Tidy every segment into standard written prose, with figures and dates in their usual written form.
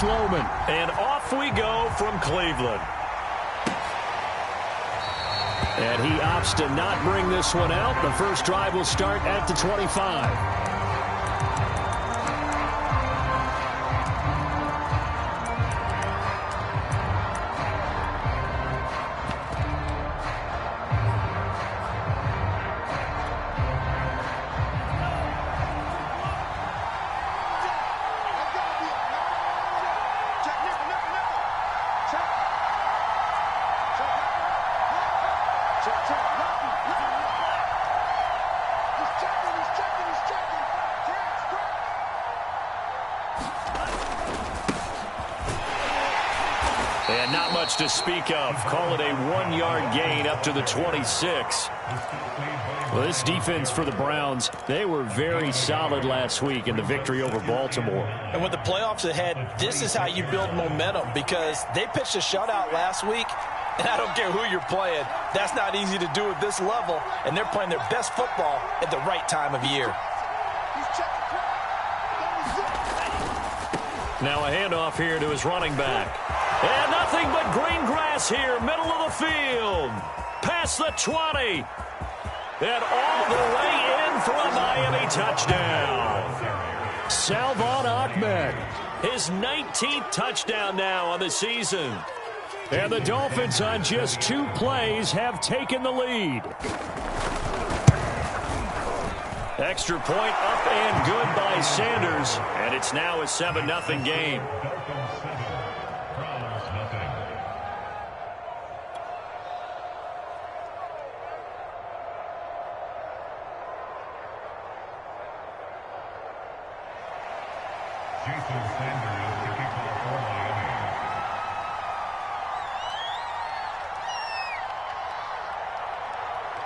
Sloman. And off we go from Cleveland. And he opts to not bring this one out. The first drive will start at the 25. And not much to speak of. Call it a 1-yard gain up to the 26. Well, this defense for the Browns, they were very solid last week in the victory over Baltimore. And with the playoffs ahead, this is how you build momentum, because they pitched a shutout last week, and I don't care who you're playing. That's not easy to do at this level, and they're playing their best football at the right time of year. Now a handoff here to his running back. And nothing but green grass here, middle of the field. Past the 20. And all the way in for a Miami touchdown. Salvon Ahmed, his 19th touchdown now on the season. And the Dolphins on just 2 plays have taken the lead. Extra point up and good by Sanders. And it's now a 7-0 game.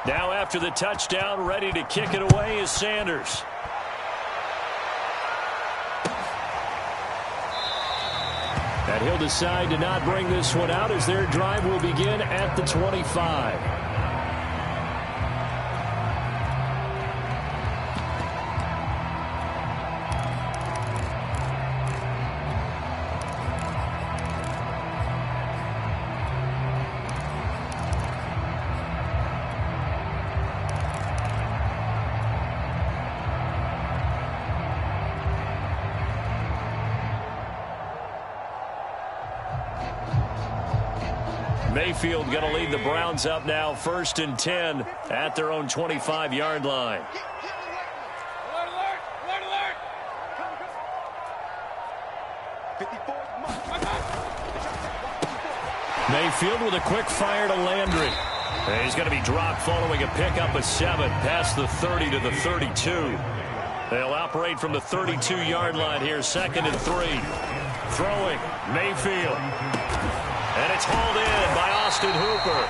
Now after the touchdown, ready to kick it away is Sanders. And he'll decide to not bring this one out as their drive will begin at the 25. Mayfield going to lead the Browns up now, 1st and 10 at their own 25-yard line. Mayfield with a quick fire to Landry. And he's going to be dropped following a pickup of 7 past the 30 to the 32. They'll operate from the 32-yard line here, 2nd and 3. Throwing, Mayfield. And it's hauled in by Austin Hooper.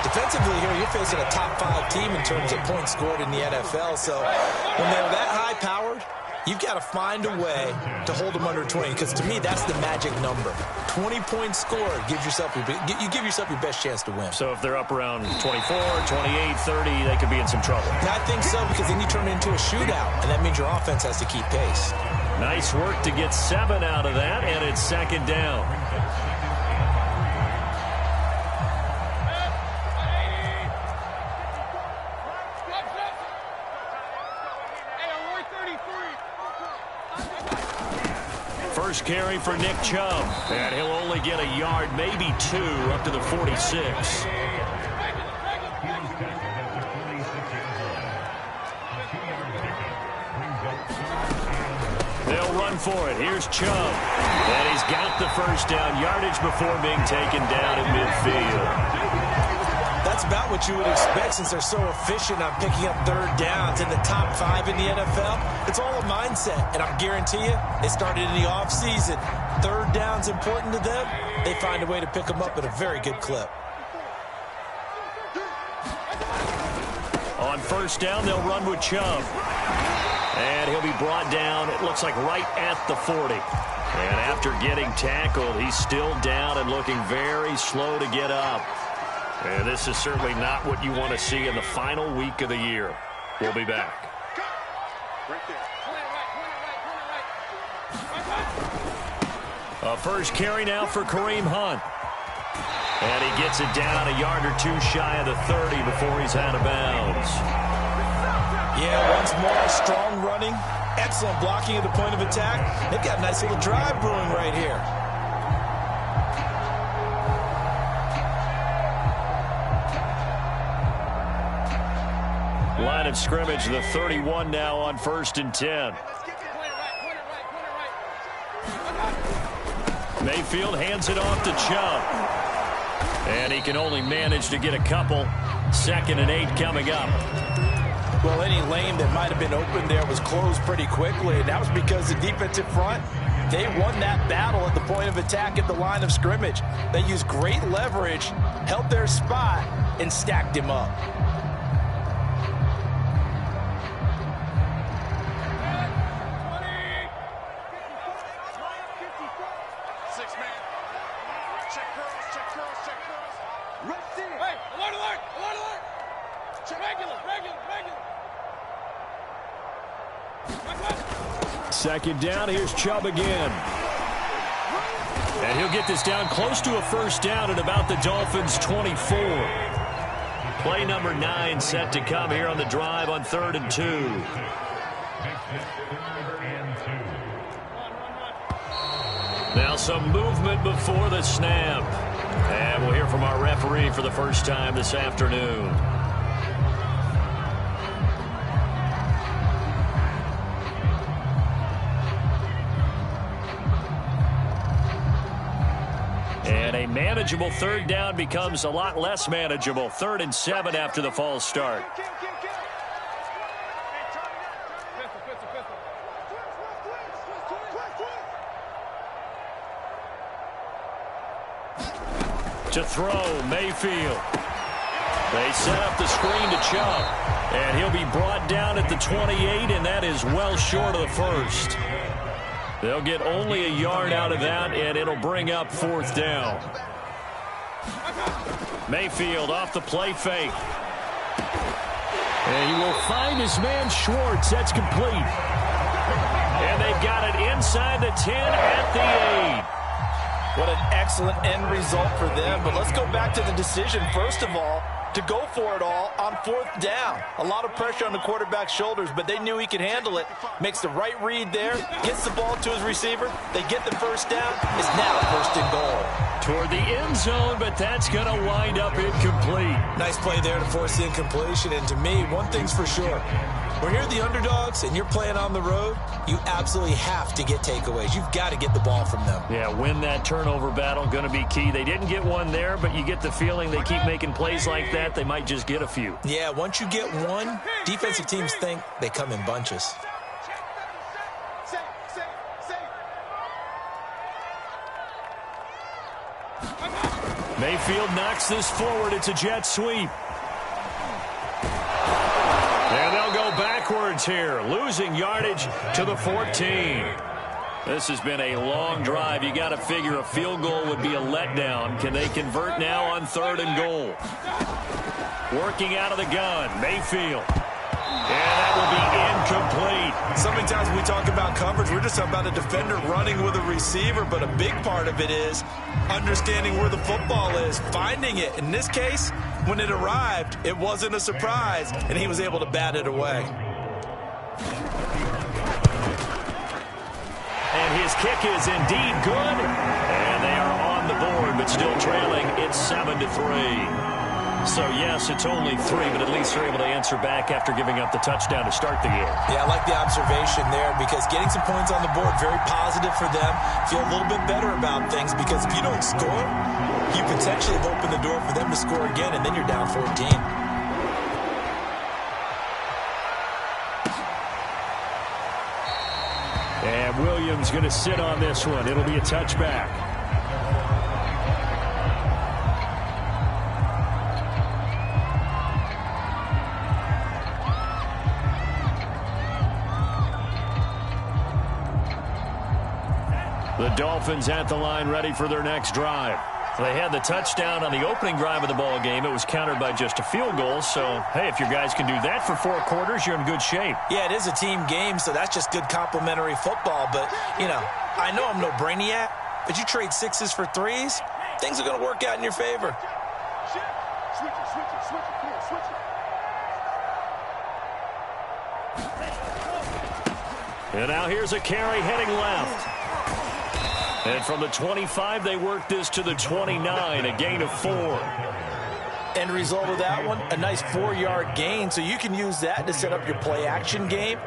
Defensively here, you're facing a top-5 team in terms of points scored in the NFL. So when they're that high-powered, you've got to find a way to hold them under 20. Because to me, that's the magic number. 20 points scored gives yourself you give yourself your best chance to win. So if they're up around 24, 28, 30, they could be in some trouble. I think so, because then you turn it into a shootout, and that means your offense has to keep pace. Nice work to get 7 out of that, and it's 2nd down. First carry for Nick Chubb, and he'll only get a yard, maybe 2, up to the 46. They'll run for it. Here's Chubb, and he's got the first down, yardage before being taken down at midfield. That's about what you would expect since they're so efficient on picking up 3rd downs in the top 5 in the NFL. It's all a mindset, and I guarantee you, it started in the offseason. 3rd down's important to them. They find a way to pick them up at a very good clip. On 1st down, they'll run with Chubb. And he'll be brought down, it looks like right at the 40. And after getting tackled, he's still down and looking very slow to get up. And this is certainly not what you want to see in the final week of the year. We'll be back. A first carry now for Kareem Hunt. And he gets it down a yard or two shy of the 30 before he's out of bounds. Yeah, once more, strong running, excellent blocking at the point of attack. They've got a nice little drive brewing right here. Line of scrimmage, the 31 now on 1st and 10. Mayfield hands it off to Chubb. And he can only manage to get a couple. 2nd and 8 coming up. Well, any lane that might have been open there was closed pretty quickly, and that was because the defensive front, they won that battle at the point of attack at the line of scrimmage. They used great leverage, held their spot, and stacked him up. Second down, here's Chubb again. And he'll get this down close to a first down at about the Dolphins' 24. Play number 9 set to come here on the drive on 3rd and 2. Now some movement before the snap. And we'll hear from our referee for the first time this afternoon. And a manageable 3rd down becomes a lot less manageable. 3rd and 7 after the false start. To throw, Mayfield. They set up the screen to Chubb. And he'll be brought down at the 28, and that is well short of the first. They'll get only a yard out of that, and it'll bring up 4th down. Mayfield off the play fake. And he will find his man Schwartz. That's complete. And they've got it inside the 10 at the 8. What an excellent end result for them. But let's go back to the decision, first of all, to go for it all on 4th down. A lot of pressure on the quarterback's shoulders, but they knew he could handle it. Makes the right read there, gets the ball to his receiver. They get the first down. It's now 1st and goal. Toward the end zone, but that's going to wind up incomplete. Nice play there to force the incompletion. And to me, one thing's for sure. When you're the underdogs and you're playing on the road, you absolutely have to get takeaways. You've got to get the ball from them. Yeah, win that turnover battle, going to be key. They didn't get one there, but you get the feeling they keep making plays like that, they might just get a few. Yeah, once you get one, defensive teams think they come in bunches. Mayfield knocks this forward. It's a jet sweep. And they'll go backwards here, losing yardage to the 14. This has been a long drive. You got to figure a field goal would be a letdown. Can they convert now on 3rd and goal? Working out of the gun, Mayfield. And that will be incomplete. Sometimes we talk about coverage, we're just talking about a defender running with a receiver, but a big part of it is understanding where the football is, finding it. In this case, when it arrived, it wasn't a surprise, and he was able to bat it away. And his kick is indeed good. And they are on the board, but still trailing. It's 7-3. So, yes, it's only 3, but at least they're able to answer back after giving up the touchdown to start the game. Yeah, I like the observation there because getting some points on the board, very positive for them. Feel a little bit better about things because if you don't score, you potentially have opened the door for them to score again, and then you're down 14. And Williams going to sit on this one. It'll be a touchback. The Dolphins at the line ready for their next drive. They had the touchdown on the opening drive of the ball game. It was countered by just a field goal. So, hey, if your guys can do that for 4 quarters, you're in good shape. Yeah, it is a team game, so that's just good complimentary football. But, you know, I know I'm no brainiac, but you trade 6s for 3s, things are going to work out in your favor. And now here's a carry heading left. And from the 25, they work this to the 29, a gain of 4. End result of that one, a nice 4-yard gain, so you can use that to set up your play-action game,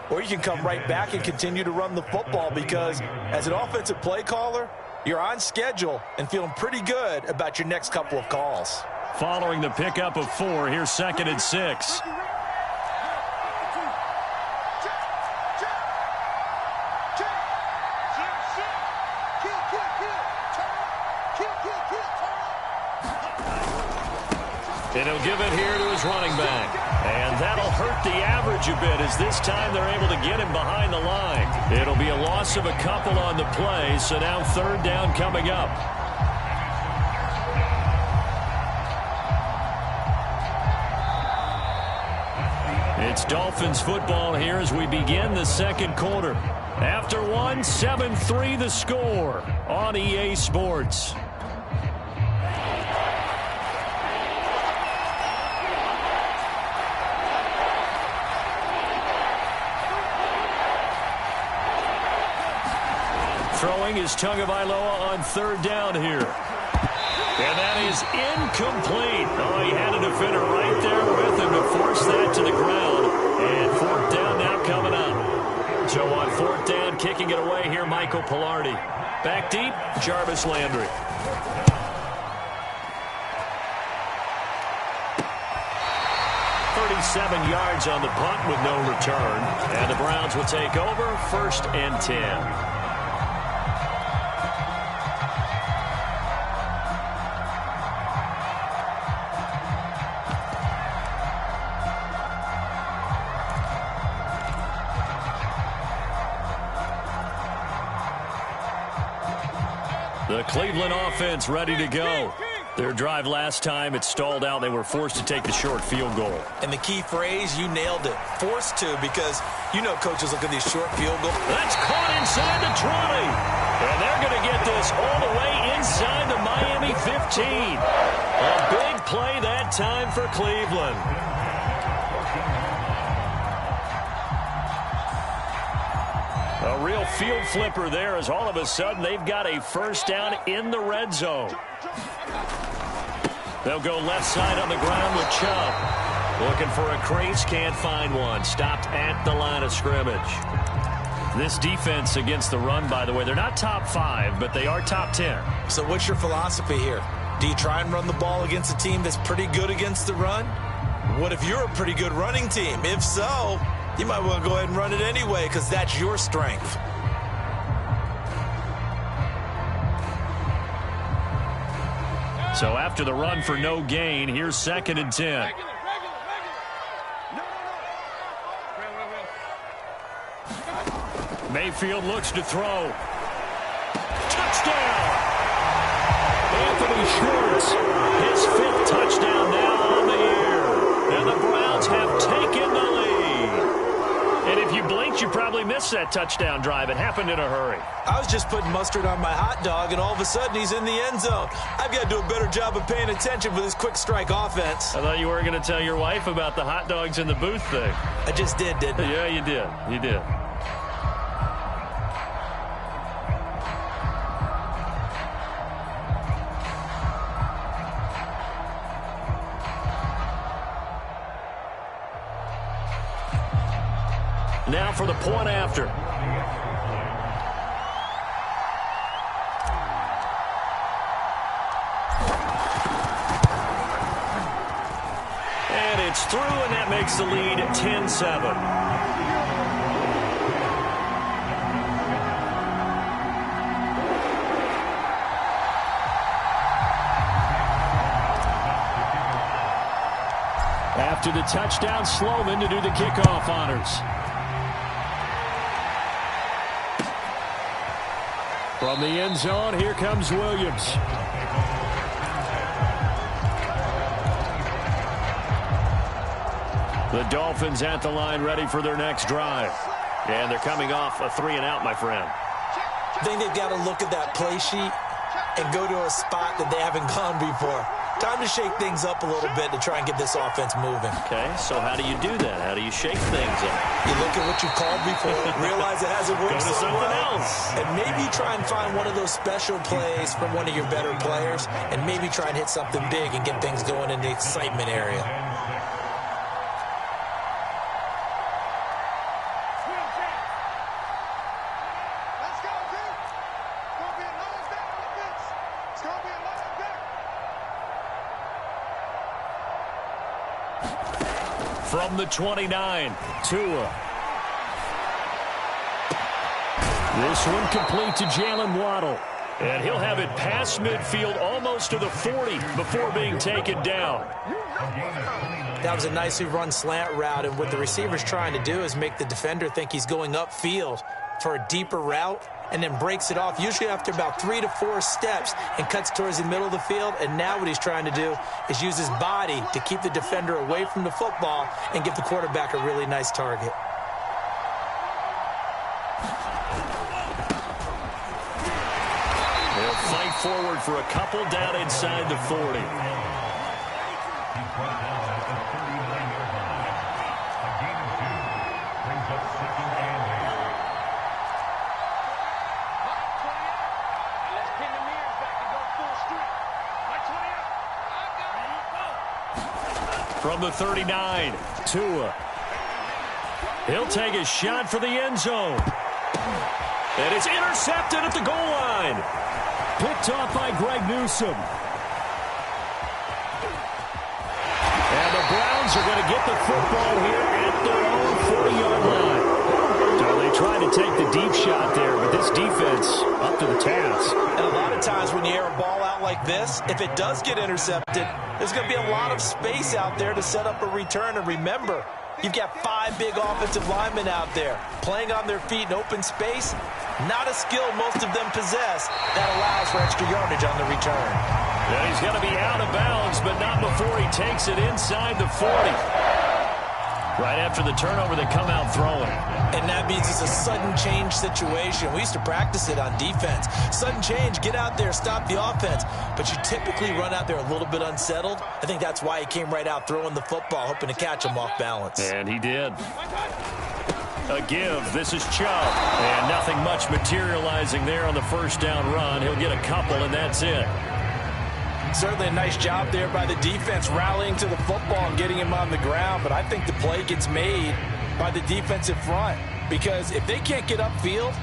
or you can come right back and continue to run the football because as an offensive play caller, you're on schedule and feeling pretty good about your next couple of calls. Following the pickup of 4, here's 2nd and 6. And he'll give it here to his running back. And that'll hurt the average a bit as this time they're able to get him behind the line. It'll be a loss of a couple on the play, so now 3rd down coming up. It's Dolphins football here as we begin the 2nd quarter. After 1, 7-3 the score on EA Sports. Throwing is Tagovailoa on 3rd down here. And that is incomplete. Oh, he had a defender right there with him to force that to the ground. And 4th down now coming up. So on 4th down, kicking it away here, Michael Pilardi. Back deep, Jarvis Landry. Yards on the punt with no return. And the Browns will take over 1st and 10. The Cleveland offense ready to go. Their drive last time, it stalled out. They were forced to take the short field goal. And the key phrase, you nailed it, forced to, because you know coaches look at these short field goals. That's caught inside the 20. And they're going to get this all the way inside the Miami 15. A big play that time for Cleveland. A real field flipper there as all of a sudden they've got a 1st down in the red zone. They'll go left side on the ground with Chubb. Looking for a crease, can't find one. Stopped at the line of scrimmage. This defense against the run, by the way, they're not top 5, but they are top 10. So what's your philosophy here? Do you try and run the ball against a team that's pretty good against the run? What if you're a pretty good running team? If so, you might want to go ahead and run it anyway because that's your strength. So after the run for no gain, here's 2nd and 10. Mayfield looks to throw. Touchdown! Anthony Schwartz, his 5th touchdown now on the year. And the Browns have taken the lead. And if you blinked, you probably missed that touchdown drive. It happened in a hurry. I was just putting mustard on my hot dog, and all of a sudden he's in the end zone. I've got to do a better job of paying attention for this quick strike offense. I thought you were going to tell your wife about the hot dogs in the booth thing. I just did, didn't I? Yeah, you did. You did. Now for the point after. And it's through, and that makes the lead 10-7. After the touchdown, Sloman to do the kickoff honors. From the end zone, here comes Williams. The Dolphins at the line ready for their next drive. And they're coming off a 3-and-out, my friend. I think they've got to look at that play sheet and go to a spot that they haven't gone before. Time to shake things up a little bit to try and get this offense moving. Okay, so how do you do that? How do you shake things up? You look at what you called before, realize it hasn't worked Go to so something well, else. and maybe try and find one of those special plays from one of your better players, and maybe try and hit something big and get things going in the excitement area. From the 29, Tua. This one complete to Jalen Waddle. And he'll have it past midfield almost to the 40 before being taken down. That was a nicely run slant route, and what the receiver's trying to do is make the defender think he's going upfield for a deeper route, and then breaks it off, usually after about 3 to 4 steps, and cuts towards the middle of the field. And now what he's trying to do is use his body to keep the defender away from the football and give the quarterback a really nice target. They'll fight forward for a couple down inside the 40. From the 39, Tua. He'll take a shot for the end zone. And it's intercepted at the goal line. Picked off by Greg Newsome. And the Browns are going to get the football here at their own 40-yard line. So they tried to take the deep shot there, but this defense up to the task. And a lot of times when you air a ball out like this, if it does get intercepted, there's going to be a lot of space out there to set up a return. And remember, you've got 5 big offensive linemen out there playing on their feet in open space. Not a skill most of them possess that allows for extra yardage on the return. And he's going to be out of bounds, but not before he takes it inside the 40. Right after the turnover, they come out throwing. And that means it's a sudden change situation. We used to practice it on defense. Sudden change, get out there, stop the offense. But you typically run out there a little bit unsettled. I think that's why he came right out throwing the football, hoping to catch him off balance. And he did. A give. This is Chubb. And nothing much materializing there on the first down run. He'll get a couple, and that's it. Certainly a nice job there by the defense rallying to the football and getting him on the ground. But I think the play gets made by the defensive front, because if they can't get upfield,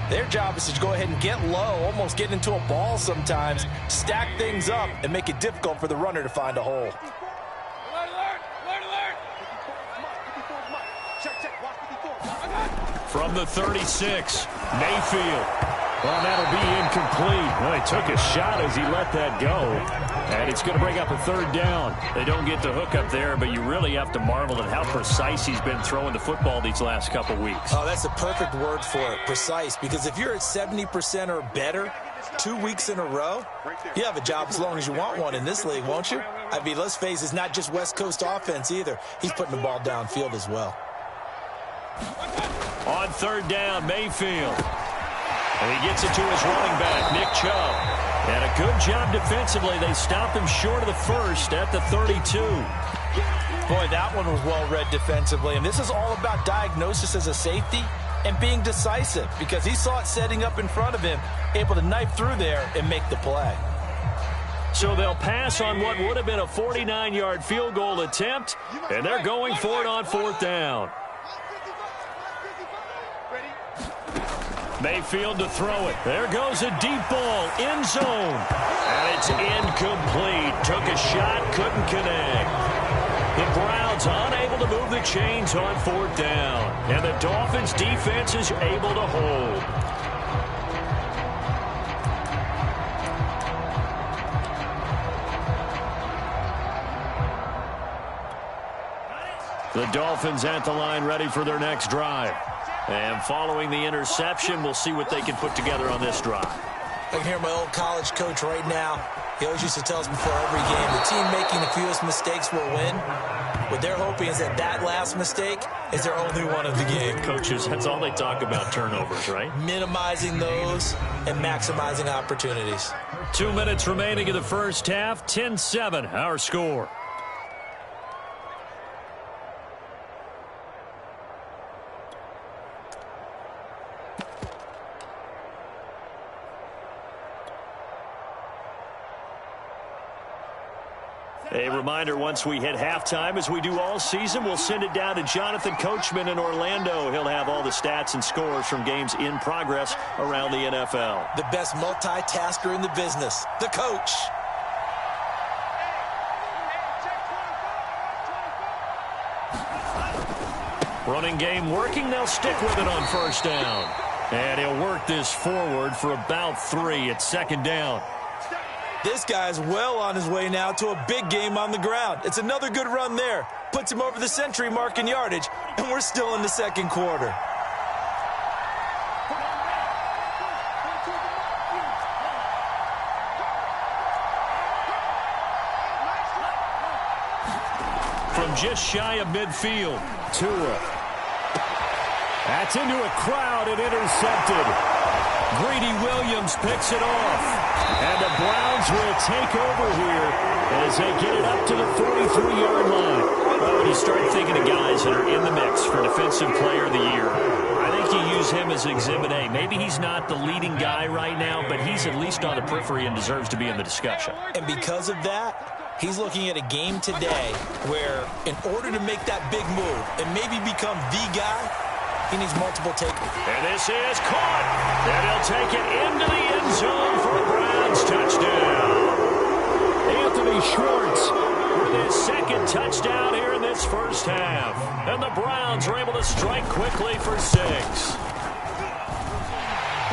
their job is to go ahead and get low, almost get into a ball sometimes, stack things up, and make it difficult for the runner to find a hole. From the 36, Mayfield. Well, that'll be incomplete. Well, he took a shot as he let that go. And it's going to bring up a third down. They don't get the hook up there, but you really have to marvel at how precise he's been throwing the football these last couple weeks. Oh, that's the perfect word for it, precise. Because if you're at 70% or better 2 weeks in a row, you have a job as long as you want one in this league, won't you? I mean, let's face it, it's not just West Coast offense either. He's putting the ball downfield as well. On third down, Mayfield. And he gets it to his running back, Nick Chubb. And a good job defensively. They stop him short of the first at the 32. Boy, that one was well read defensively. And this is all about diagnosis as a safety and being decisive, because he saw it setting up in front of him, able to knife through there and make the play. So they'll pass on what would have been a 49-yard field goal attempt, and they're going for it on fourth down. Mayfield to throw it. There goes a deep ball, end zone. And it's incomplete. Took a shot, couldn't connect. The Browns unable to move the chains on fourth down. And the Dolphins defense is able to hold. The Dolphins at the line, ready for their next drive. And following the interception, we'll see what they can put together on this drive. I can hear my old college coach right now. He always used to tell us before every game, the team making the fewest mistakes will win. What they're hoping is that that last mistake is their only one of the game. Coaches, that's all they talk about, turnovers, right? Minimizing those and maximizing opportunities. 2 minutes remaining in the first half. 10-7, our score. A reminder, once we hit halftime, as we do all season, we'll send it down to Jonathan Coachman in Orlando. He'll have all the stats and scores from games in progress around the NFL. The best multitasker in the business, the coach. Running game working. They'll stick with it on first down. And he'll work this forward for about 3 at second down. This guy's well on his way now to a big game on the ground. It's another good run there. Puts him over the century mark in yardage, and we're still in the second quarter. From just shy of midfield, Tua. That's into a crowd and intercepted. Greedy Williams picks it off. And the Browns will take over here as they get it up to the 43-yard line. Well, when you start thinking of guys that are in the mix for Defensive Player of the Year, I think you use him as Exhibit A. Maybe he's not the leading guy right now, but he's at least on the periphery and deserves to be in the discussion. And because of that, he's looking at a game today where in order to make that big move and maybe become the guy, he needs multiple takeaways. And this is caught. And he'll take it into the end zone for a Browns touchdown. Anthony Schwartz with his second touchdown here in this first half. And the Browns are able to strike quickly for 6.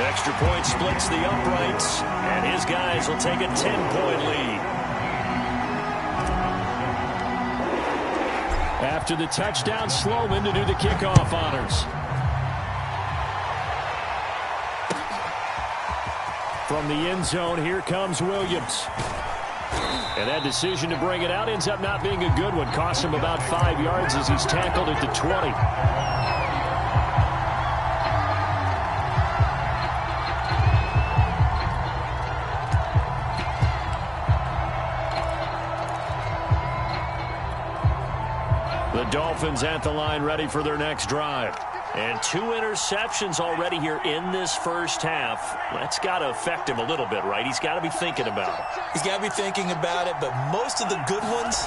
Extra point splits the uprights. And his guys will take a 10-point lead. After the touchdown, Sloman to do the kickoff honors. From the end zone, here comes Williams. And that decision to bring it out ends up not being a good one. Costs him about 5 yards as he's tackled at the 20. The Dolphins at the line ready for their next drive. And 2 interceptions already here in this first half. That's got to affect him a little bit, right? He's got to be thinking about it. He's got to be thinking about it, but most of the good ones,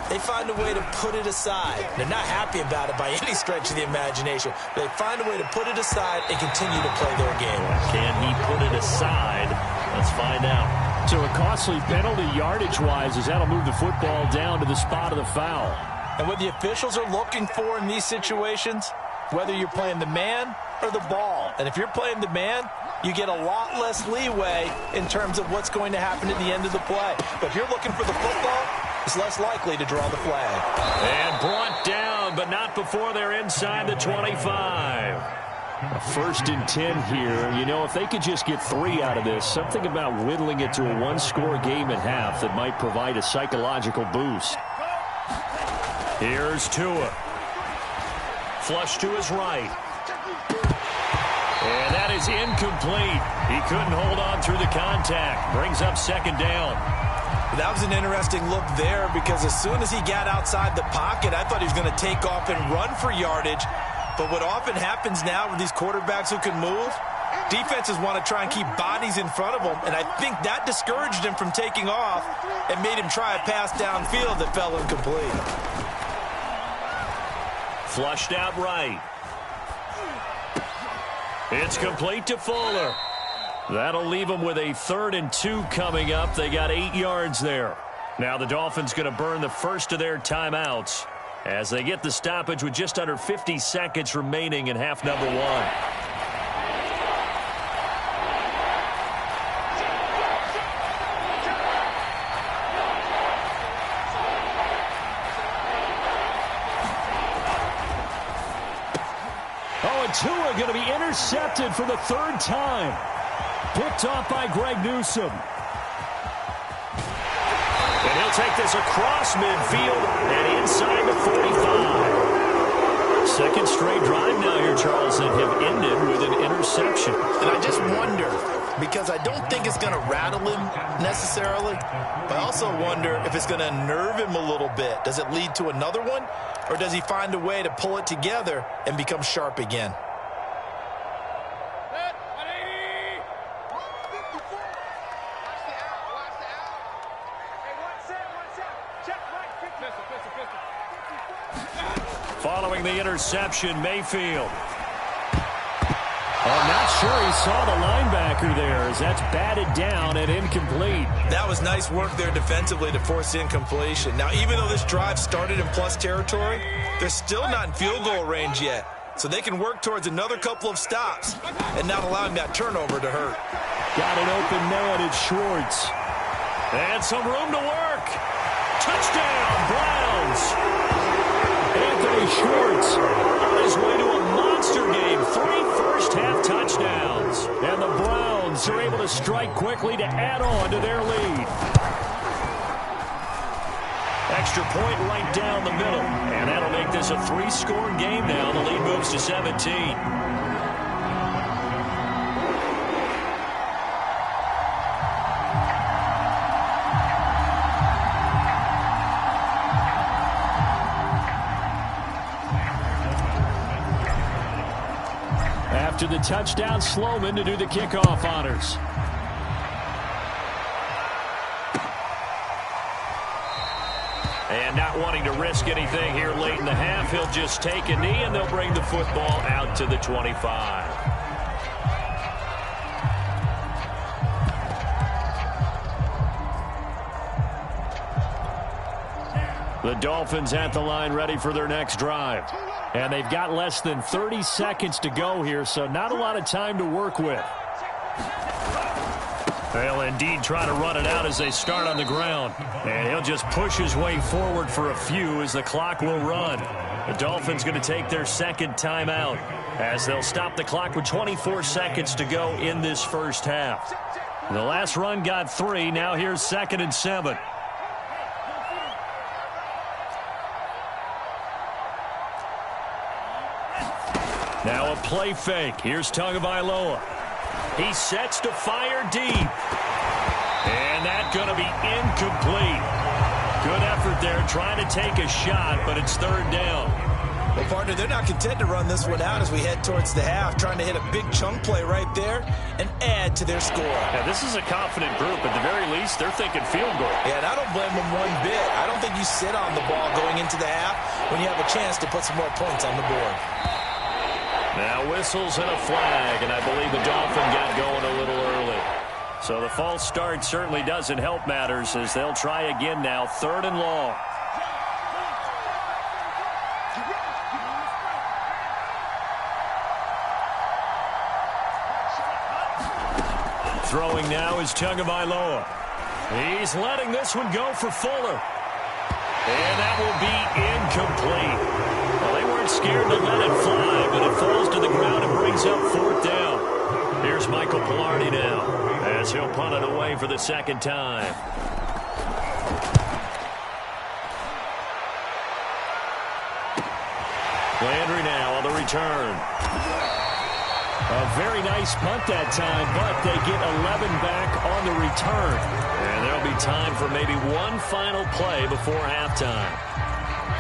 they find a way to put it aside. They're not happy about it by any stretch of the imagination. They find a way to put it aside and continue to play their game. Can he put it aside? Let's find out. So a costly penalty yardage-wise as that'll move the football down to the spot of the foul. And what the officials are looking for in these situations, whether you're playing the man or the ball. And if you're playing the man, you get a lot less leeway in terms of what's going to happen at the end of the play. But if you're looking for the football, it's less likely to draw the flag. And brought down, but not before they're inside the 25. A 1st and 10 here. You know, if they could just get 3 out of this, something about whittling it to a 1-score game at half that might provide a psychological boost. Here's Tua. Flush to his right. And that is incomplete. He couldn't hold on through the contact. Brings up second down. That was an interesting look there because as soon as he got outside the pocket, I thought he was going to take off and run for yardage. But what often happens now with these quarterbacks who can move, defenses want to try and keep bodies in front of them. And I think that discouraged him from taking off and made him try a pass downfield that fell incomplete. Flushed out right. It's complete to Fuller. That'll leave them with a 3rd and 2 coming up. They got 8 yards there. Now the Dolphins going to burn the first of their timeouts as they get the stoppage with just under 50 seconds remaining in half number 1. Tua going to be intercepted for the 3rd time. Picked off by Greg Newsome. And he'll take this across midfield and inside the 45. Second straight drive now here, Charles, that have ended with an interception. And I just wonder, because I don't think it's going to rattle him necessarily, but I also wonder if it's going to nerve him a little bit. Does it lead to another one, or does he find a way to pull it together and become sharp again? Following the interception, Mayfield. I'm not sure he saw the linebacker there as that's batted down and incomplete. That was nice work there defensively to force incompletion. Now, even though this drive started in plus territory, they're still not in field goal range yet. So they can work towards another couple of stops and not allowing that turnover to hurt. Got an open man, it's Schwartz. And some room to work. Touchdown, Browns. Anthony Schwartz on his way to a monster game. 3 first-half touchdowns. And the Browns are able to strike quickly to add on to their lead. Extra point right down the middle. And that'll make this a 3-score game now. The lead moves to 17. After the touchdown, Sloman to do the kickoff honors. And not wanting to risk anything here late in the half, he'll just take a knee, and they'll bring the football out to the 25. The Dolphins at the line ready for their next drive. And they've got less than 30 seconds to go here, so not a lot of time to work with. They'll indeed try to run it out as they start on the ground. And he'll just push his way forward for a few as the clock will run. The Dolphins going to take their second timeout as they'll stop the clock with 24 seconds to go in this first half. The last run got 3. Now here's 2nd and 7. Now a play fake. Here's Tagovailoa. He sets to fire deep. And that's going to be incomplete. Good effort there trying to take a shot, but it's 3rd down. Well, partner, they're not content to run this one out as we head towards the half, trying to hit a big chunk play right there and add to their score. Yeah, this is a confident group. At the very least, they're thinking field goal. Yeah, and I don't blame them one bit. I don't think you sit on the ball going into the half when you have a chance to put some more points on the board. Now whistles and a flag, and I believe the Dolphin got going a little early. So the false start certainly doesn't help matters as they'll try again now, 3rd and long. Throwing now is Tagovailoa. He's letting this one go for Fuller. And that will be incomplete. Well, they weren't scared to let it fly, but it falls to the ground and brings up 4th down. Here's Michael Pilardi now as he'll punt it away for the 2nd time. Landry now on the return. A very nice punt that time, but they get 11 back on the return. And there'll be time for maybe one final play before halftime.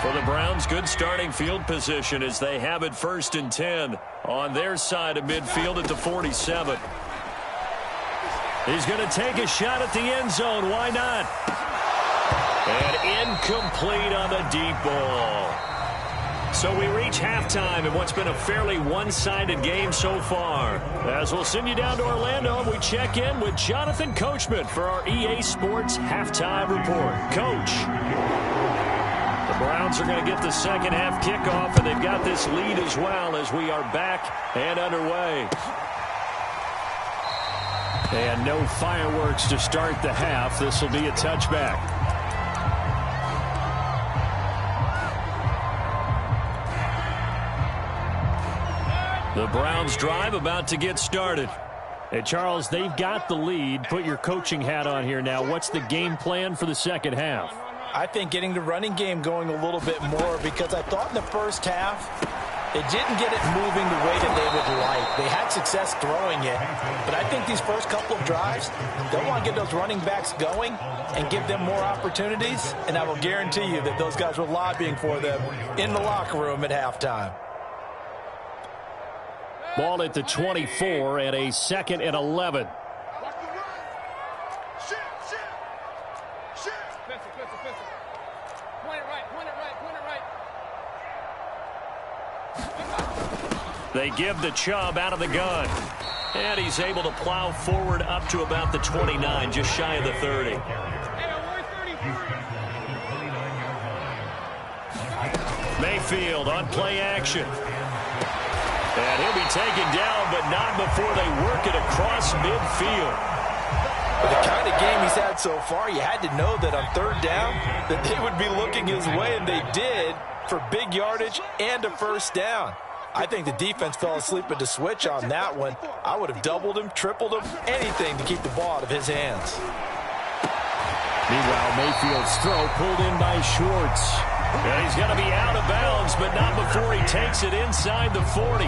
For the Browns, good starting field position as they have it 1st and 10 on their side of midfield at the 47. He's going to take a shot at the end zone. Why not? And incomplete on the deep ball. So we reach halftime in what's been a fairly one-sided game so far. As we'll send you down to Orlando, and we check in with Jonathan Coachman for our EA Sports Halftime Report. Coach. The Browns are going to get the second half kickoff, and they've got this lead as well as we are back and underway. And no fireworks to start the half. This will be a touchback. The Browns drive about to get started. Hey, Charles, they've got the lead. Put your coaching hat on here now. What's the game plan for the second half? I think getting the running game going a little bit more, because I thought in the first half they didn't get it moving the way that they would like. They had success throwing it, but I think these first couple of drives, they'll want to get those running backs going and give them more opportunities, and I will guarantee you that those guys were lobbying for them in the locker room at halftime. Ball at the 24 and a 2nd and 11. They give the Chubb out of the gun. And he's able to plow forward up to about the 29, just shy of the 30. Mayfield on play action. And he'll be taken down, but not before they work it across midfield. For the kind of game he's had so far, you had to know that on 3rd down that they would be looking his way, and they did, for big yardage and a first down. I think the defense fell asleep at the switch on that one. I would have doubled him, tripled him, anything to keep the ball out of his hands. Meanwhile, Mayfield's throw pulled in by Schwartz. And he's going to be out of bounds, but not before he takes it inside the 40.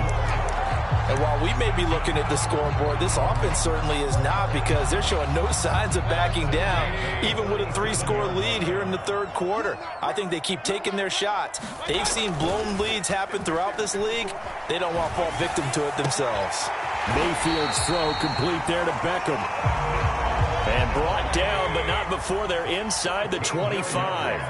And while we may be looking at the scoreboard, this offense certainly is not, because they're showing no signs of backing down, even with a 3-score lead here in the 3rd quarter. I think they keep taking their shots. They've seen blown leads happen throughout this league. They don't want to fall victim to it themselves. Mayfield's throw complete there to Beckham. And brought down, but not before they're inside the 25.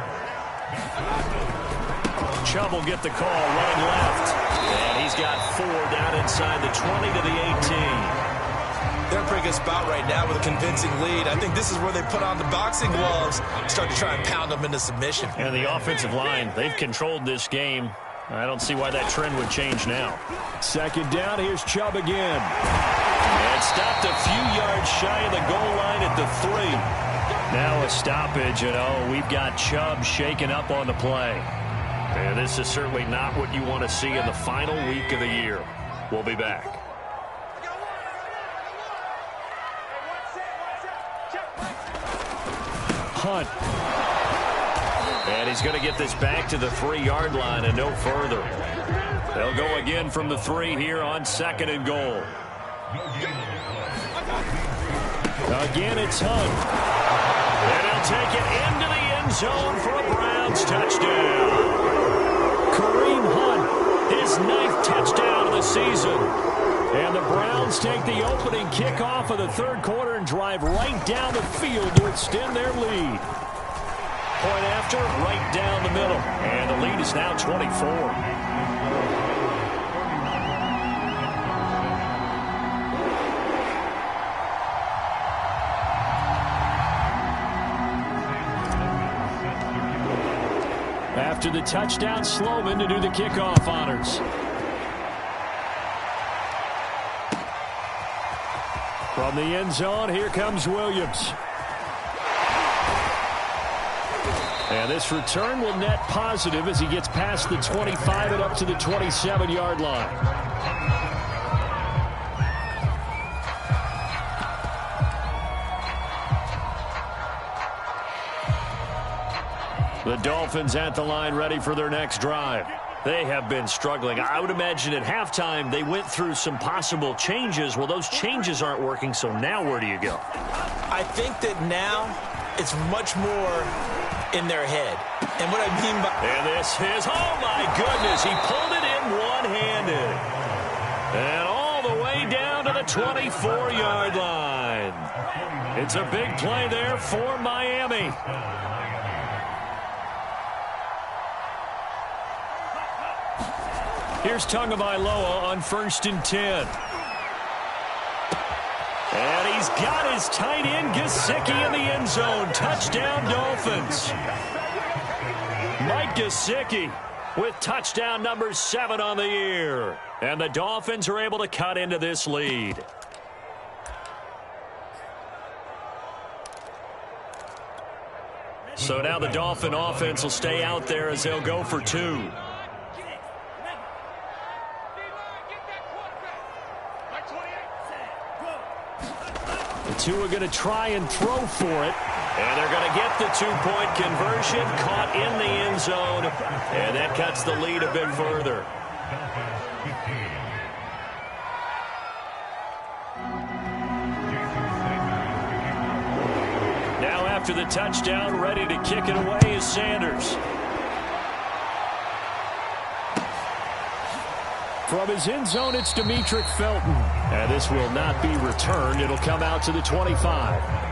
Chubb will get the call running left. And he's got 4 down inside the 20 to the 18. They're in a pretty good spot right now with a convincing lead. I think this is where they put on the boxing gloves, start to try and pound them into submission. And the offensive line, they've controlled this game. I don't see why that trend would change now. 2nd down, here's Chubb again. And stopped a few yards shy of the goal line at the 3. Now a stoppage, and we've got Chubb shaken up on the play. And this is certainly not what you want to see in the final week of the year. We'll be back. Hunt. And he's going to get this back to the 3-yard line and no further. They'll go again from the 3 here on 2nd and goal. Again, it's Hunt. And he'll take it into the end zone for a Browns touchdown. Kareem Hunt, his 9th touchdown of the season. And the Browns take the opening kickoff of the 3rd quarter and drive right down the field to extend their lead. Point after, right down the middle. And the lead is now 24. After the touchdown, Sloman to do the kickoff honors. From the end zone, here comes Williams. And this return will net positive as he gets past the 25 and up to the 27-yard line. The Dolphins at the line ready for their next drive. They have been struggling. I would imagine at halftime they went through some possible changes. Well, those changes aren't working, so now where do you go? I think that now it's much more in their head. And what I mean by... And this is, oh my goodness, he pulled it in one-handed. And all the way down to the 24-yard line. It's a big play there for Miami. Here's Tagovailoa on 1st and 10. And he's got his tight end Gesicki in the end zone. Touchdown, Dolphins. Mike Gesicki with touchdown number 7 on the year. And the Dolphins are able to cut into this lead. So now the Dolphin offense will stay out there as they'll go for 2. Tua going to try and throw for it. And they're going to get the 2-point conversion, caught in the end zone, and that cuts the lead a bit further. Now after the touchdown, ready to kick it away is Sanders. From his end zone, it's Demetric Felton. And this will not be returned. It'll come out to the 25.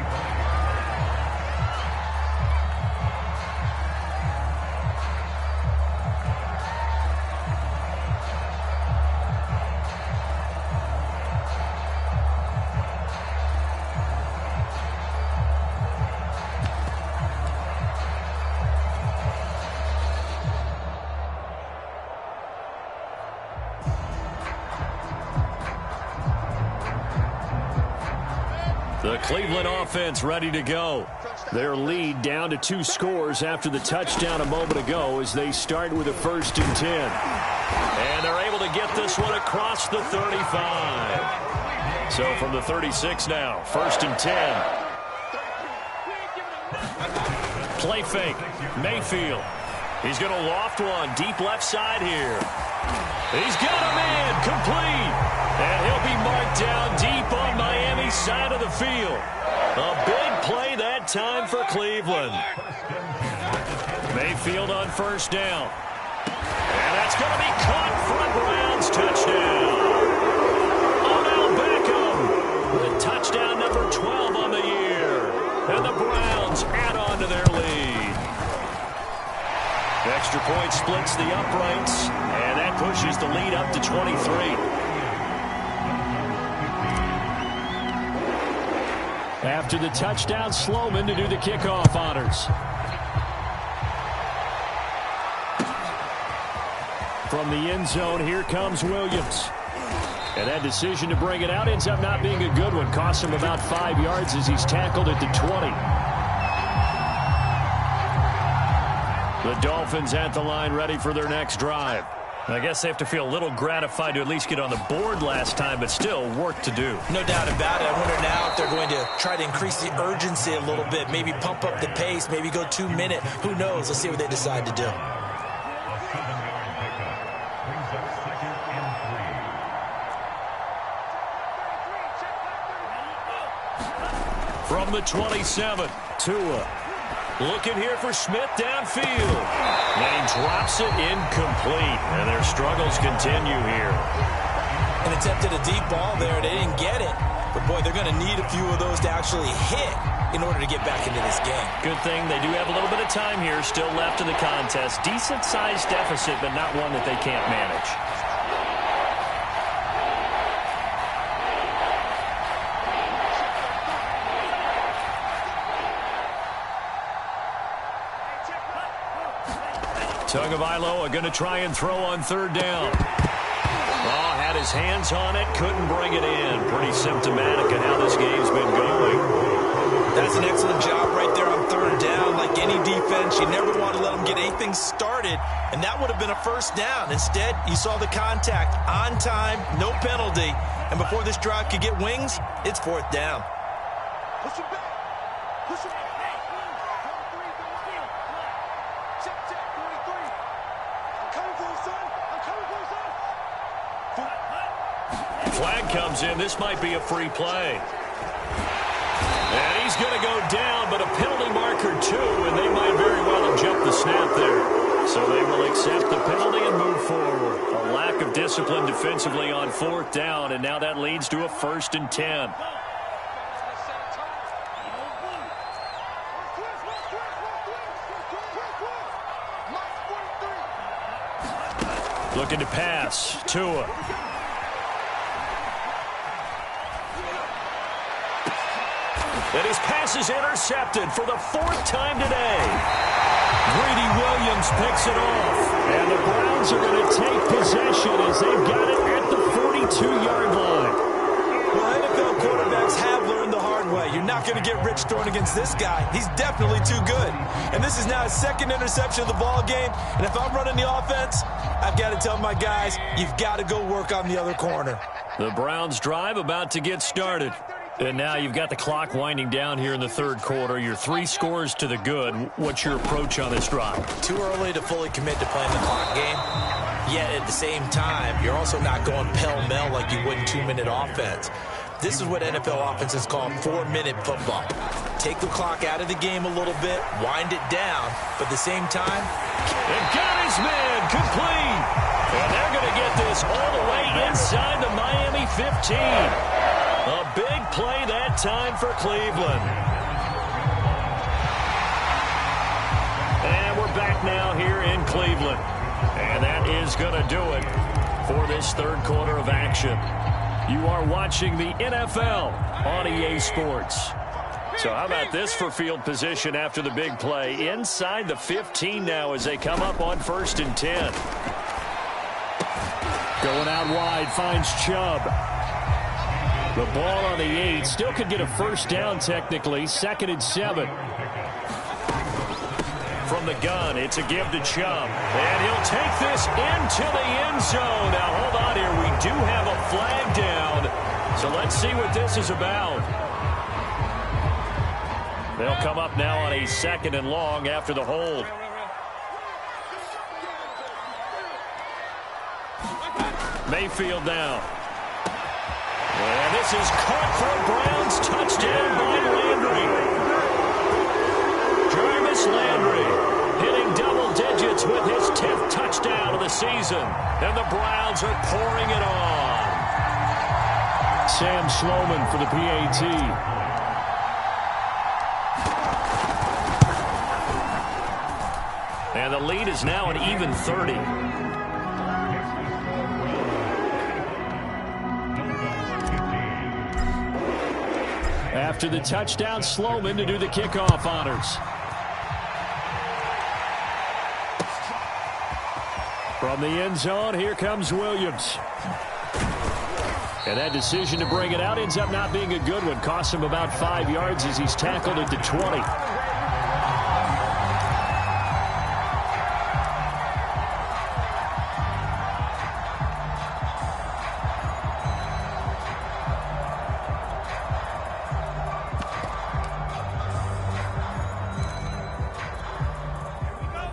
The Cleveland offense ready to go. Their lead down to 2 scores after the touchdown a moment ago as they start with a 1st and 10. And they're able to get this one across the 35. So from the 36 now, 1st and 10. Play fake. Mayfield. He's going to loft one deep left side here. He's got a man complete. And he'll be marked down deep on Miami's side of the field. A big play that time for Cleveland. Mayfield on 1st down. And that's going to be caught for a Browns touchdown. Odell Beckham with touchdown number 12 on the year. And the Browns add on to their lead. Extra point splits the uprights, and that pushes the lead up to 23. After the touchdown, Sloman to do the kickoff honors. From the end zone, here comes Williams. And that decision to bring it out ends up not being a good one. Costs him about 5 yards as he's tackled at the 20. The Dolphins at the line ready for their next drive. I guess they have to feel a little gratified to at least get on the board last time, but still work to do. No doubt about it. I wonder now if they're going to try to increase the urgency a little bit, maybe pump up the pace, maybe go 2 minute. Who knows? Let's see what they decide to do. From the 27, Tua. Looking here for Smith downfield. And he drops it incomplete. And their struggles continue here. And attempted a deep ball there. They didn't get it. But, boy, they're going to need a few of those to actually hit in order to get back into this game. Good thing they do have a little bit of time here still left in the contest. Decent-sized deficit, but not one that they can't manage. Tagovailoa going to try and throw on 3rd down. Oh, had his hands on it, couldn't bring it in. Pretty symptomatic of how this game's been going. That's an excellent job right there on 3rd down. Like any defense, you never want to let them get anything started, and that would have been a 1st down. Instead, you saw the contact on time, no penalty, and before this drive could get wings, it's 4th down. Push him back. Push him back. Flag comes in. This might be a free play. And he's going to go down, but a penalty marker too, and they might very well have jumped the snap there. So they will accept the penalty and move forward. A lack of discipline defensively on 4th down, and now that leads to a 1st and 10. Looking to pass. Tua. And his pass is intercepted for the 4th time today. Greedy Williams picks it off. And the Browns are going to take possession as they've got it at the 42-yard line. Well, NFL quarterbacks have learned the hard way. You're not going to get rich throwing against this guy. He's definitely too good. And this is now his 2nd interception of the ball game. And if I'm running the offense, I've got to tell my guys, you've got to go work on the other corner. The Browns drive about to get started. And now you've got the clock winding down here in the third quarter. You're 3 scores to the good. What's your approach on this drive? Too early to fully commit to playing the clock game. Yet at the same time, you're also not going pell-mell like you would in 2-minute offense. This is what NFL offenses call 4-minute football. Take the clock out of the game a little bit, wind it down, but at the same time... And got his man complete. And they're going to get this all the way inside the Miami 15. A big play that time for Cleveland. And we're back now here in Cleveland. And that is going to do it for this third quarter of action. You are watching the NFL on EA Sports. So how about this for field position after the big play? Inside the 15 now as they come up on 1st and 10. Going out wide, finds Chubb. The ball on the 8. Still could get a first down technically. 2nd and 7. From the gun, it's a give to Chubb. And he'll take this into the end zone. Now, hold on here. We do have a flag down. So let's see what this is about. They'll come up now on a 2nd and long after the hold. Mayfield now. And this is caught for a Browns touchdown by Landry. Jarvis Landry hitting double digits with his 10th touchdown of the season. And the Browns are pouring it on. Sam Sloman for the PAT. And the lead is now an even 30. After the touchdown, Sloman to do the kickoff honors. From the end zone, here comes Williams. And that decision to bring it out ends up not being a good one. Costs him about 5 yards as he's tackled at the 20.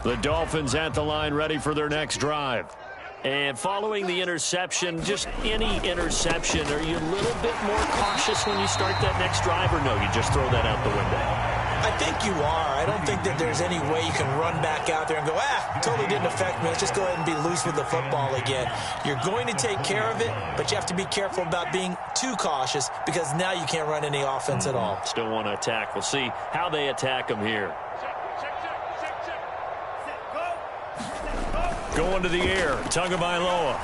The Dolphins at the line ready for their next drive. And following the interception, just any interception, are you a little bit more cautious when you start that next drive, or no, you just throw that out the window? I think you are. I don't think that there's any way you can run back out there and go, totally didn't affect me. Let's just go ahead and be loose with the football again. You're going to take care of it, but you have to be careful about being too cautious because now you can't run any offense at all. Still want to attack. We'll see how they attack them here. Going to the air, Tagovailoa.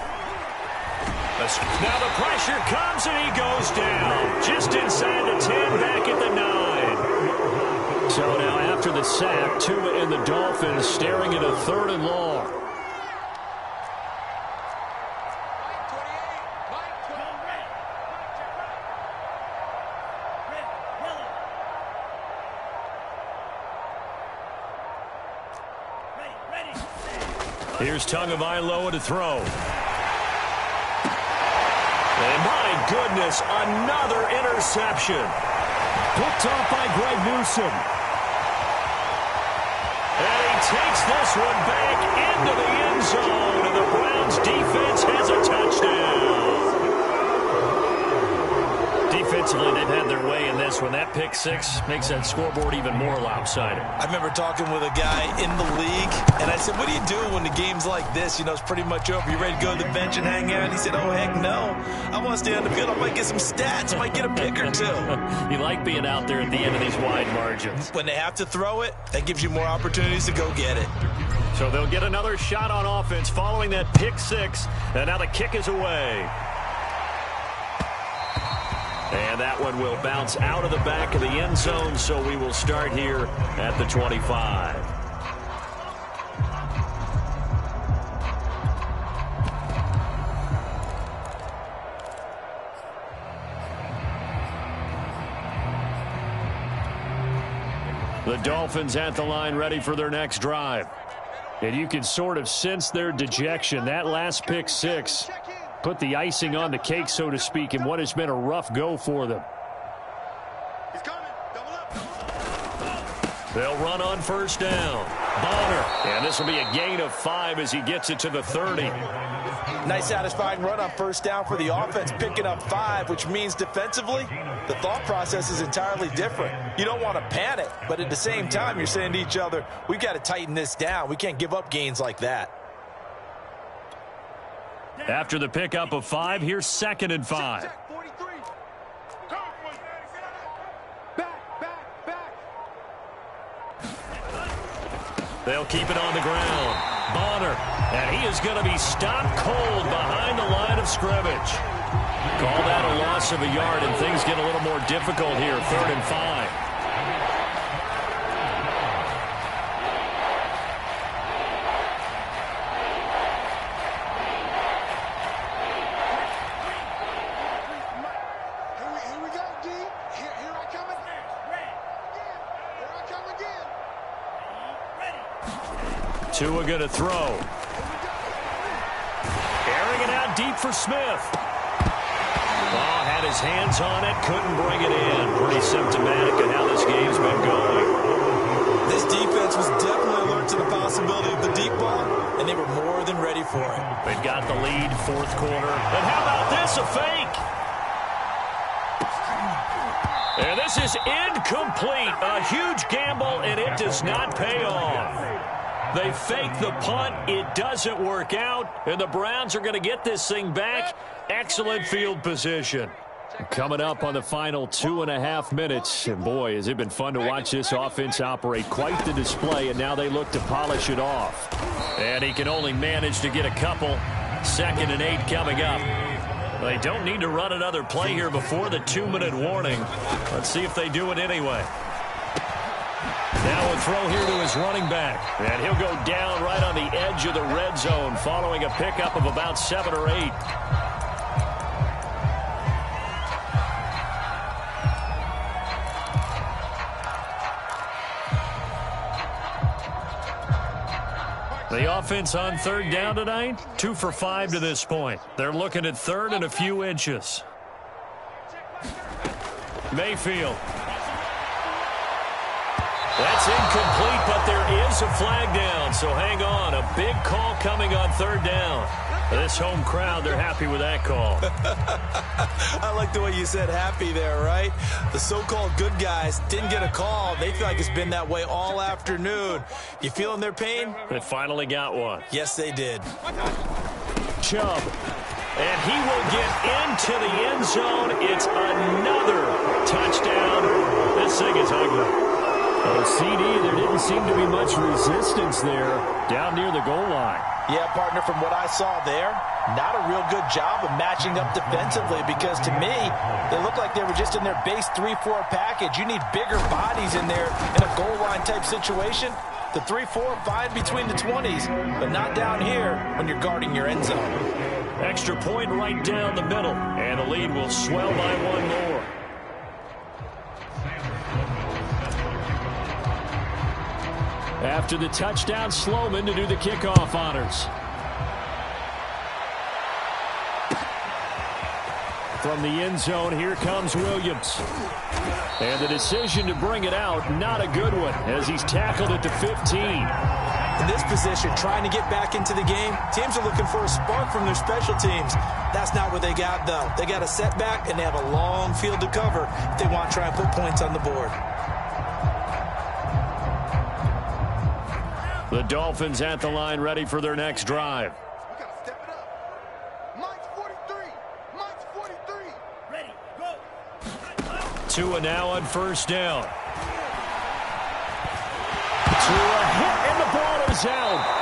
Now the pressure comes and he goes down. Just inside the 10, back at the 9. So now after the sack, Tua and the Dolphins staring at a 3rd and long. Here's Tagovailoa to throw. And my goodness, another interception. Picked off by Greg Newsome. And he takes this one back into the end zone. And the Browns defense has a touchdown. Defensively, they've had their way in this one. That pick 6 makes that scoreboard even more lopsided. I remember talking with a guy in the league, and I said, what do you do when the game's like this? You know, it's pretty much over. You ready to go to the bench and hang out? He said, oh, heck no. I want to stay on the field. I might get some stats. I might get a pick or two. You like being out there at the end of these wide margins. When they have to throw it, that gives you more opportunities to go get it. So they'll get another shot on offense following that pick 6, and now the kick is away. And that one will bounce out of the back of the end zone, so we will start here at the 25. The Dolphins at the line ready for their next drive. And you can sort of sense their dejection. That last pick 6 put the icing on the cake, so to speak, in what has been a rough go for them. They'll run on first down. Bonner. And this will be a gain of 5 as he gets it to the 30. Nice satisfying run on first down for the offense, picking up 5, which means defensively, the thought process is entirely different. You don't want to panic, but at the same time, you're saying to each other, we've got to tighten this down. We can't give up gains like that. After the pickup of 5, here's 2nd and 5. They'll keep it on the ground. Bonner, and he is going to be stopped cold behind the line of scrimmage. Call that a loss of a yard, and things get a little more difficult here. 3rd and 5. Tua going to throw. Airing it out deep for Smith. Ball had his hands on it, couldn't bring it in. Pretty symptomatic of how this game's been going. This defense was definitely alert to the possibility of the deep ball, and they were more than ready for it. They've got the lead, 4th quarter. And how about this, a fake? And this is incomplete. A huge gamble, and it does not pay off. They fake the punt. It doesn't work out. And the Browns are going to get this thing back. Excellent field position. Coming up on the final 2.5 minutes. And boy, has it been fun to watch this offense operate. Quite the display. And now they look to polish it off. And he can only manage to get a couple. 2nd and 8 coming up. They don't need to run another play here before the 2-minute warning. Let's see if they do it anyway. Now a throw here to his running back. And he'll go down right on the edge of the red zone following a pickup of about 7 or 8. The offense on 3rd down tonight, 2 for 5 to this point. They're looking at 3rd and a few inches. Mayfield. That's incomplete, but there is a flag down, so hang on. A big call coming on 3rd down. This home crowd, they're happy with that call. I like the way you said happy there, right? The so-called good guys didn't get a call. They feel like it's been that way all afternoon. You feeling their pain? They finally got one. Yes, they did. Chubb. And he will get into the end zone. It's another touchdown. This thing is ugly. CD, there didn't seem to be much resistance there down near the goal line. Yeah, partner, from what I saw there, not a real good job of matching up defensively because to me, they look like they were just in their base 3-4 package. You need bigger bodies in there in a goal line type situation. The 3-4 fine between the 20s, but not down here when you're guarding your end zone. Extra point right down the middle, and the lead will swell by 1 more. After the touchdown, Sloman to do the kickoff honors. From the end zone, here comes Williams. And the decision to bring it out, not a good one, as he's tackled at the 15. In this position, trying to get back into the game, teams are looking for a spark from their special teams. That's not what they got, though. They got a setback, and they have a long field to cover if they want to try and put points on the board. The Dolphins at the line, ready for their next drive. We got to step it up. Mike's 43. Mike's 43. Ready, go. Tua now on first down. Tua hit, and the ball is out.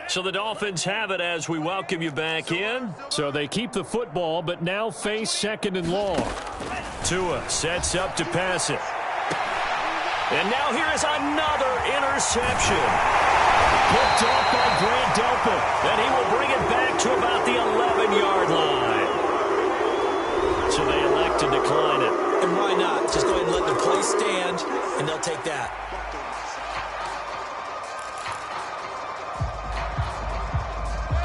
So the Dolphins have it as we welcome you back in. So they keep the football, but now face 2nd and long. Tua sets up to pass it. And now here is another interception. Picked off by Grant Delpit. And he will bring it back to about the 11-yard line. So they elect to decline it. And why not? Just go ahead and let the play stand, and they'll take that.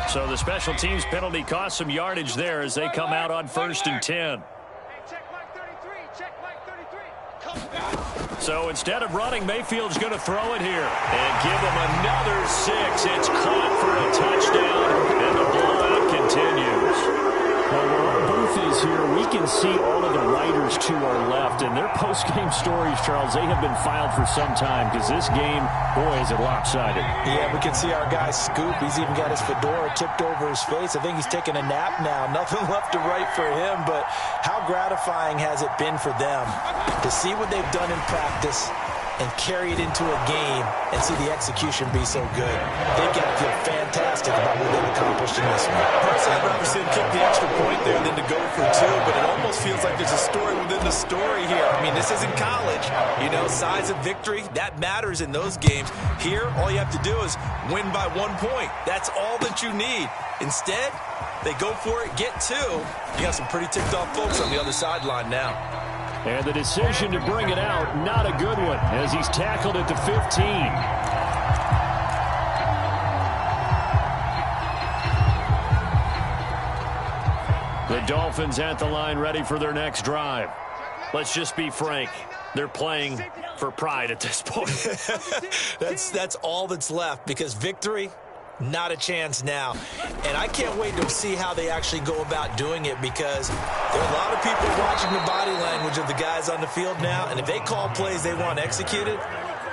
So the special teams penalty cost some yardage there as they come out on 1st and 10. So instead of running, Mayfield's going to throw it here and give him another 6. It's caught for a touchdown, and the blowout continues. Well, where our booth is here, we can see all of the writers to our left, and their post-game stories, Charles, they have been filed for some time because this game, boy, is it lopsided. Yeah, we can see our guy Scoop. He's even got his fedora tipped over his face. I think he's taking a nap now. Nothing left to write for him, but how gratifying has it been for them to see what they've done in practice and carry it into a game and see the execution be so good. They've got to feel fantastic about what they've accomplished in this one. Personally, I'd rather see him kick the extra point there than to go for 2, but it almost feels like there's a story within the story here. I mean, this isn't college. You know, size of victory, that matters in those games. Here, all you have to do is win by 1 point. That's all that you need. Instead, they go for it, get 2. You got some pretty ticked off folks on the other sideline now. And the decision to bring it out, not a good one, as he's tackled at the 15. The Dolphins at the line ready for their next drive. Let's just be frank. They're playing for pride at this point. That's all that's left, because victory, not a chance now. And I can't wait to see how they actually go about doing it, because there are a lot of people watching the body language of the guys on the field now, and if they call plays they want executed,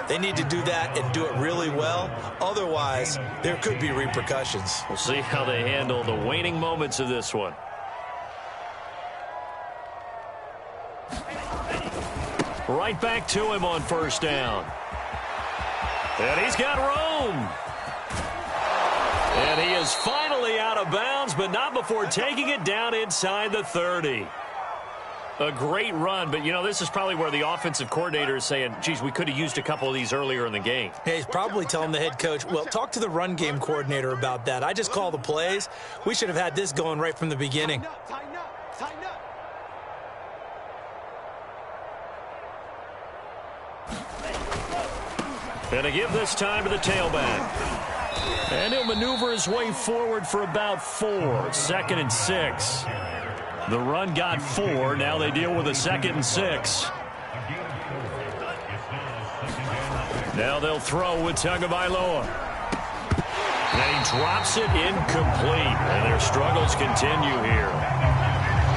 they need to do that and do it really well. Otherwise, there could be repercussions. We'll see how they handle the waning moments of this one. Right back to him on 1st down. And he's got room. And he is finally out of bounds, but not before taking it down inside the 30. A great run, but, you know, this is probably where the offensive coordinator is saying, geez, we could have used a couple of these earlier in the game. Hey, he's probably telling the head coach, well, talk to the run game coordinator about that. I just call the plays. We should have had this going right from the beginning. Tighten up, tighten up. And to give this time to the tailback. And he'll maneuver his way forward for about 4. 2nd and 6. The run got 4. Now they deal with a 2nd and 6. Now they'll throw with Tagovailoa. And he drops it incomplete. And their struggles continue here.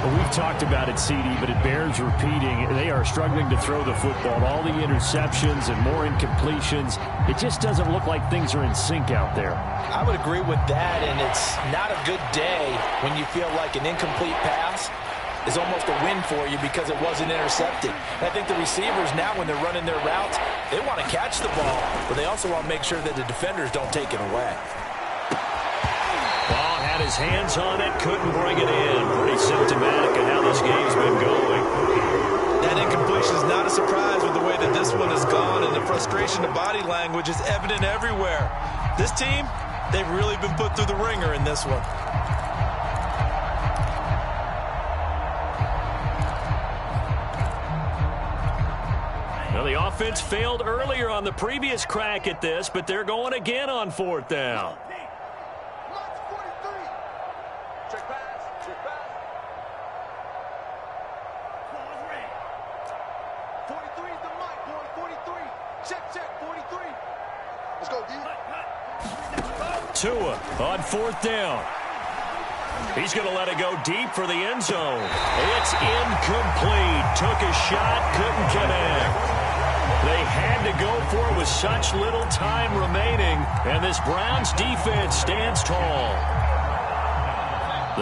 Well, we've talked about it, CD, but it bears repeating. They are struggling to throw the football. All the interceptions and more incompletions. It just doesn't look like things are in sync out there. I would agree with that, and it's not a good day when you feel like an incomplete pass is almost a win for you because it wasn't intercepted. And I think the receivers now, when they're running their routes, they want to catch the ball, but they also want to make sure that the defenders don't take it away. Ball had his hands on it, couldn't bring it in. Pretty symptomatic of how this game's been going. That incompletion is not a surprise with the way that this one has gone, and the frustration of body language is evident everywhere. This team, they've really been put through the ringer in this one. Well, the offense failed earlier on the previous crack at this, but they're going again on 4th down. Tua on 4th down. He's going to let it go deep for the end zone. It's incomplete. Took a shot, couldn't connect. They had to go for it with such little time remaining, and this Browns defense stands tall.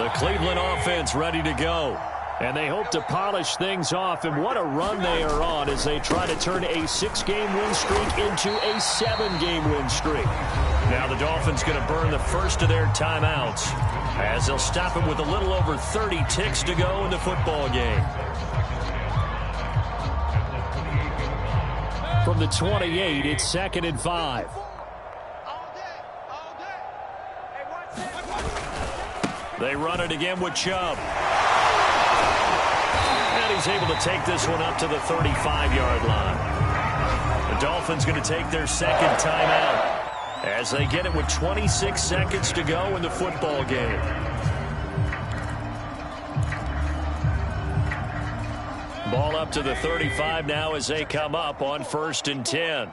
The Cleveland offense ready to go. And they hope to polish things off, and what a run they are on as they try to turn a 6-game win streak into a 7-game win streak. Now the Dolphins going to burn the first of their timeouts as they'll stop him with a little over 30 ticks to go in the football game. From the 28, it's 2nd and 5. They run it again with Chubb. And he's able to take this one up to the 35-yard line. The Dolphins going to take their second timeout as they get it with 26 seconds to go in the football game. Ball up to the 35 now as they come up on 1st and 10.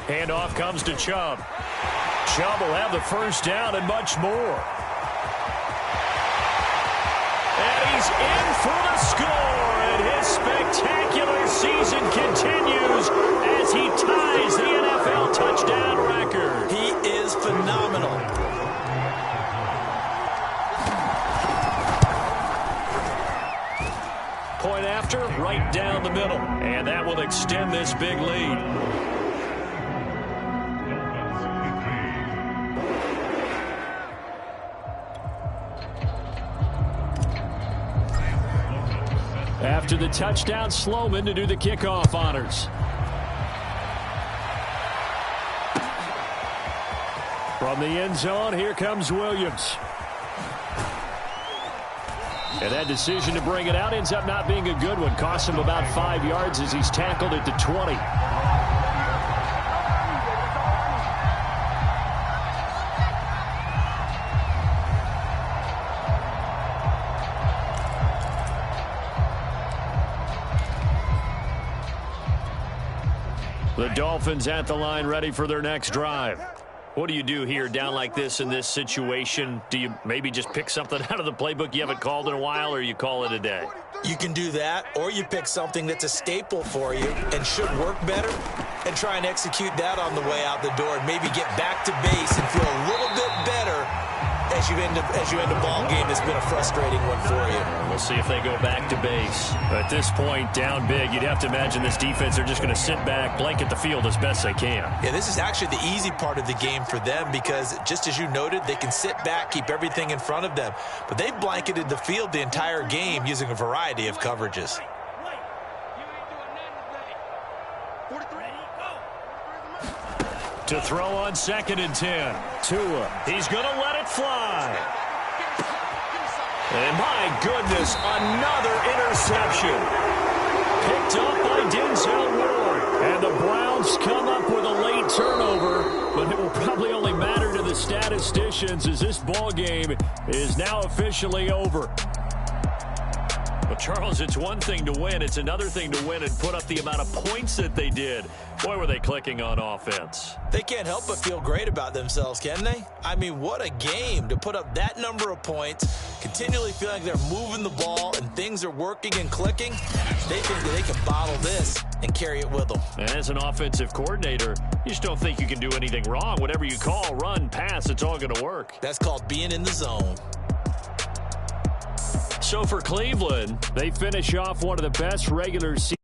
Handoff comes to Chubb. Chubb will have the first down and much more. And he's in for the score, and his spectacular season continues as he ties the NFL touchdown record. He is phenomenal. Point after, right down the middle, and that will extend this big lead. After the touchdown, Sloman to do the kickoff honors. From the end zone, here comes Williams. And that decision to bring it out ends up not being a good one. Costs him about 5 yards as he's tackled at the 20. The Dolphins at the line ready for their next drive. What do you do here down like this in this situation? Do you maybe just pick something out of the playbook you haven't called in a while, or you call it a day? You can do that, or you pick something that's a staple for you and should work better and try and execute that on the way out the door and maybe get back to base and feel a little bit better as you end a ball game that's been a frustrating one for you. We'll see if they go back to base. At this point, down big, you'd have to imagine this defense, they're just going to sit back, blanket the field as best they can. Yeah, this is actually the easy part of the game for them because, just as you noted, they can sit back, keep everything in front of them. But they've blanketed the field the entire game using a variety of coverages. To throw on 2nd and 10. Tua. He's going to let it fly. And my goodness, another interception. Picked up by Denzel Ward. And the Browns come up with a late turnover, but it will probably only matter to the statisticians as this ball game is now officially over. But, Charles, it's one thing to win. It's another thing to win and put up the amount of points that they did. Boy, were they clicking on offense. They can't help but feel great about themselves, can they? I mean, what a game to put up that number of points, continually feeling like they're moving the ball and things are working and clicking. They think that they can bottle this and carry it with them. And as an offensive coordinator, you just don't think you can do anything wrong. Whatever you call, run, pass, it's all going to work. That's called being in the zone. So for Cleveland, they finish off one of the best regular season